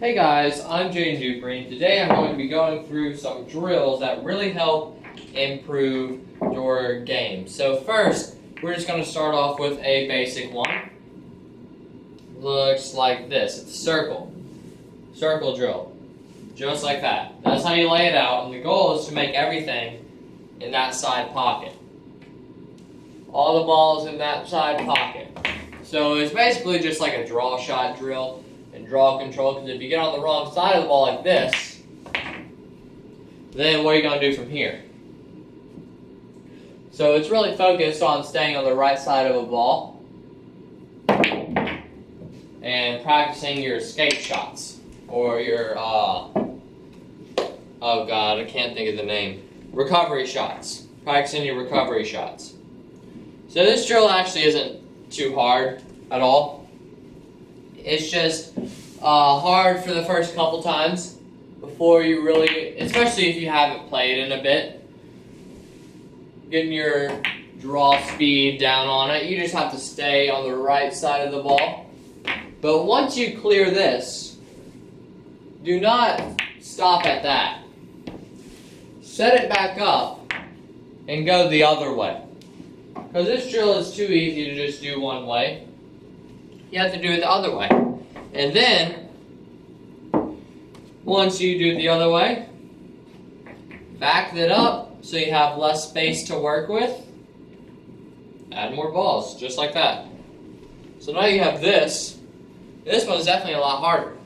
Hey guys, I'm Dupree. Today I'm going to be going through some drills that really help improve your game. So first, we're just going to start off with a basic one. Looks like this. It's a circle. Circle drill. Just like that. That's how you lay it out, and the goal is to make everything in that side pocket. All the balls in that side pocket. So it's basically just like a draw shot drill and draw control, because if you get on the wrong side of the ball like this, then what are you going to do from here? So it's really focused on staying on the right side of a ball and practicing your escape shots, or your, oh god, I can't think of the name, recovery shots. Practicing your recovery shots. So this drill actually isn't too hard at all. It's just hard for the first couple times before you really, especially if you haven't played in a bit, getting your draw speed down on it. You just have to stay on the right side of the ball. But once you clear this, do not stop at that. Set it back up and go the other way. Because this drill is too easy to just do one way. You have to do it the other way. And then, once you do it the other way, back that up so you have less space to work with. Add more balls, just like that. So now you have this. This one's definitely a lot harder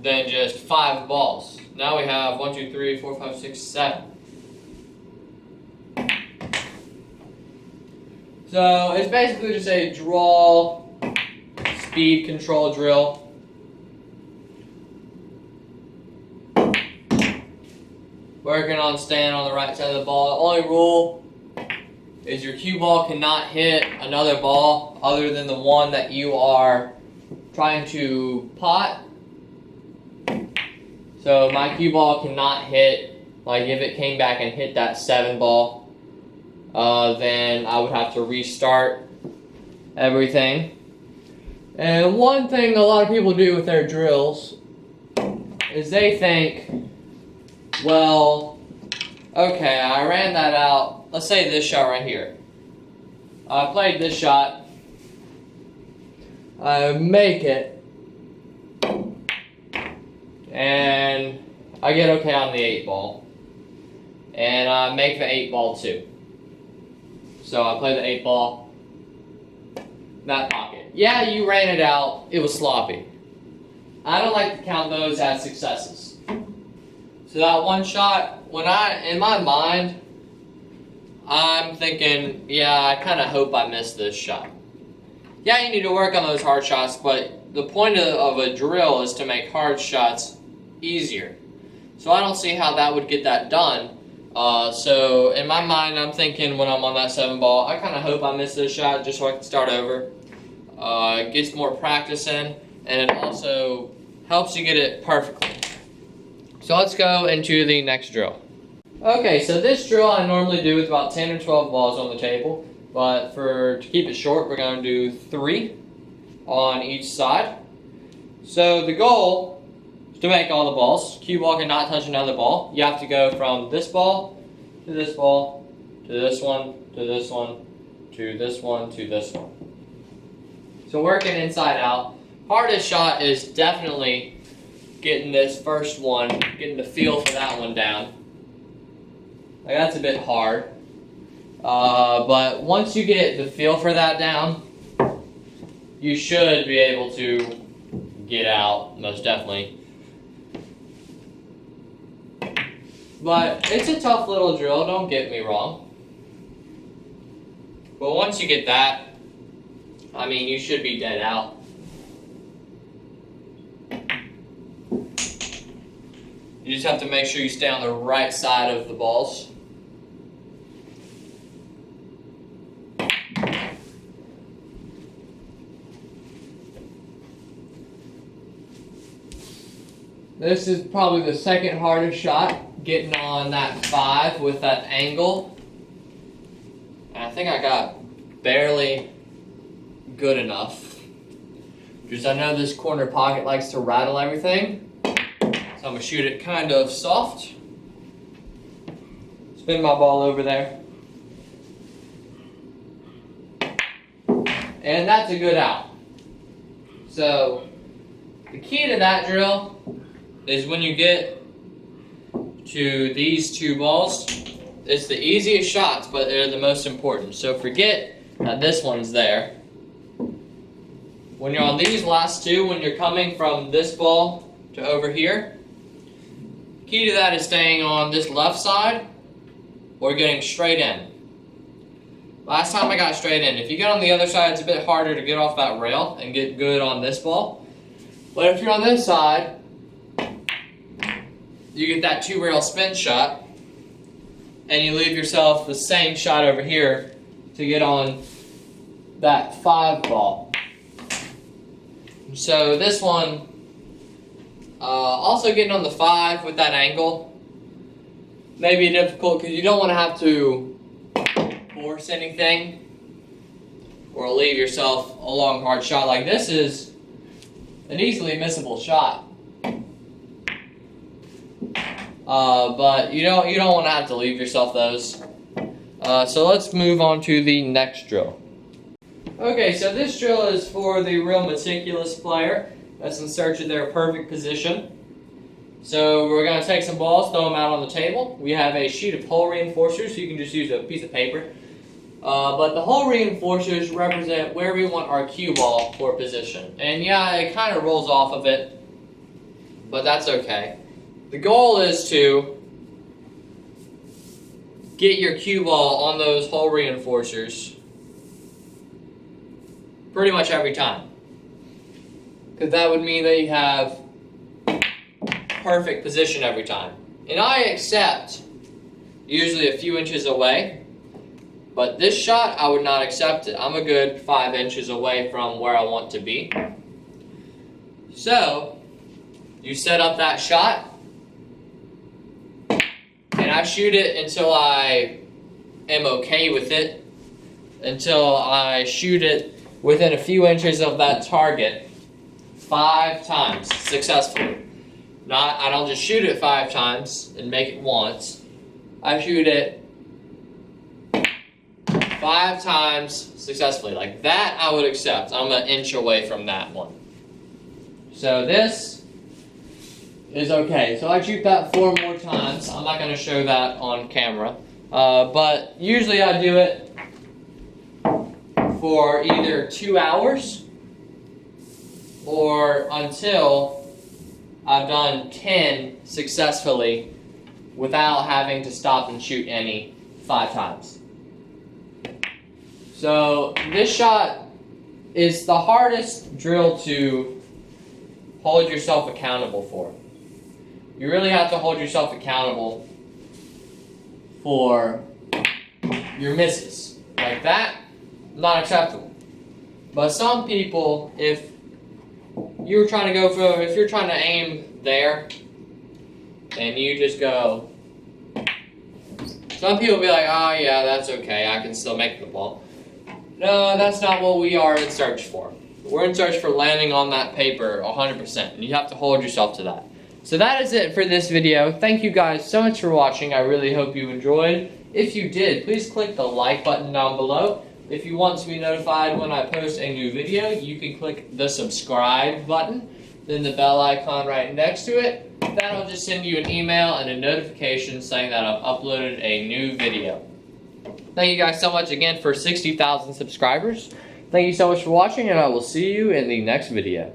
than just 5 balls. Now we have 1, 2, 3, 4, 5, 6, 7. So it's basically just a draw speed control drill. Working on staying on the right side of the ball. The only rule is your cue ball cannot hit another ball other than the one that you are trying to pot. So my cue ball cannot hit, like if it came back and hit that 7 ball, then I would have to restart everything. And one thing a lot of people do with their drills is they think, well, okay, I ran that out. Let's say this shot right here. I played this shot. I make it. And I get okay on the 8 ball. And I make the 8 ball too. So I play the 8 ball, that pocket. Yeah, you ran it out, it was sloppy. I don't like to count those as successes. So that one shot, in my mind, I'm thinking, yeah, I kind of hope I missed this shot. Yeah, you need to work on those hard shots, but the point of a drill is to make hard shots easier. So I don't see how that would get that done. So in my mind, I'm thinking when I'm on that 7 ball, I kind of hope I miss this shot just so I can start over. It gets more practice in, and it also helps you get it perfectly. So let's go into the next drill. Okay, so this drill I normally do with about 10 or 12 balls on the table, but to keep it short, we're going to do 3 on each side. So the goal to make all the balls, cue ball cannot touch another ball. You have to go from this ball, to this ball, to this one, to this one, to this one, to this one. So working inside out. Hardest shot is definitely getting this first one, getting the feel for that one down. Like that's a bit hard. But once you get the feel for that down, you should be able to get out, most definitely. But it's a tough little drill, don't get me wrong. But once you get that, I mean, you should be dead out. You just have to make sure you stay on the right side of the balls. This is probably the second hardest shot, getting on that 5 with that angle. And I think I got barely good enough. Just I know this corner pocket likes to rattle everything. So I'm gonna shoot it kind of soft. Spin my ball over there. And that's a good out. So the key to that drill is when you get to these two balls, it's the easiest shots, but they're the most important. So forget that this one's there. When you're on these last two, when you're coming from this ball to over here, key to that is staying on this left side or getting straight in. Last time I got straight in. If you get on the other side, it's a bit harder to get off that rail and get good on this ball. But if you're on this side, you get that 2-rail spin shot, and you leave yourself the same shot over here to get on that 5 ball. So this one, also getting on the 5 with that angle may be difficult because you don't want to have to force anything or leave yourself a long hard shot. Like this is an easily missable shot, but you don't want to have to leave yourself those. So let's move on to the next drill. Okay, so this drill is for the real meticulous player that's in search of their perfect position. So we're going to take some balls, throw them out on the table. We have a sheet of hole reinforcers, so you can just use a piece of paper. But the hole reinforcers represent where we want our cue ball for position. And yeah, it kind of rolls off of it, but that's okay. The goal is to get your cue ball on those hole reinforcers pretty much every time. Because that would mean that you have perfect position every time. And I accept usually a few inches away, but this shot I would not accept it. I'm a good 5 inches away from where I want to be. So you set up that shot, and I shoot it until I am okay with it, until I shoot it within a few inches of that target 5 times successfully. I don't just shoot it 5 times and make it once. I shoot it 5 times successfully. Like that I would accept. I'm an inch away from that one. So this is okay. So I shoot that 4 more times. I'm not going to show that on camera. But usually I do it for either 2 hours or until I've done 10 successfully without having to stop and shoot any 5 times. So this shot is the hardest drill to hold yourself accountable for. You really have to hold yourself accountable for your misses. Like that, not acceptable. But some people, if you're trying to aim there, and you just go, some people will be like, oh yeah, that's okay, I can still make the ball. No, that's not what we are in search for. We're in search for landing on that paper 100%, and you have to hold yourself to that. So that is it for this video. Thank you guys so much for watching. I really hope you enjoyed. If you did, please click the like button down below. If you want to be notified when I post a new video, you can click the subscribe button, then the bell icon right next to it. That'll just send you an email and a notification saying that I've uploaded a new video. Thank you guys so much again for 60,000 subscribers. Thank you so much for watching, and I will see you in the next video.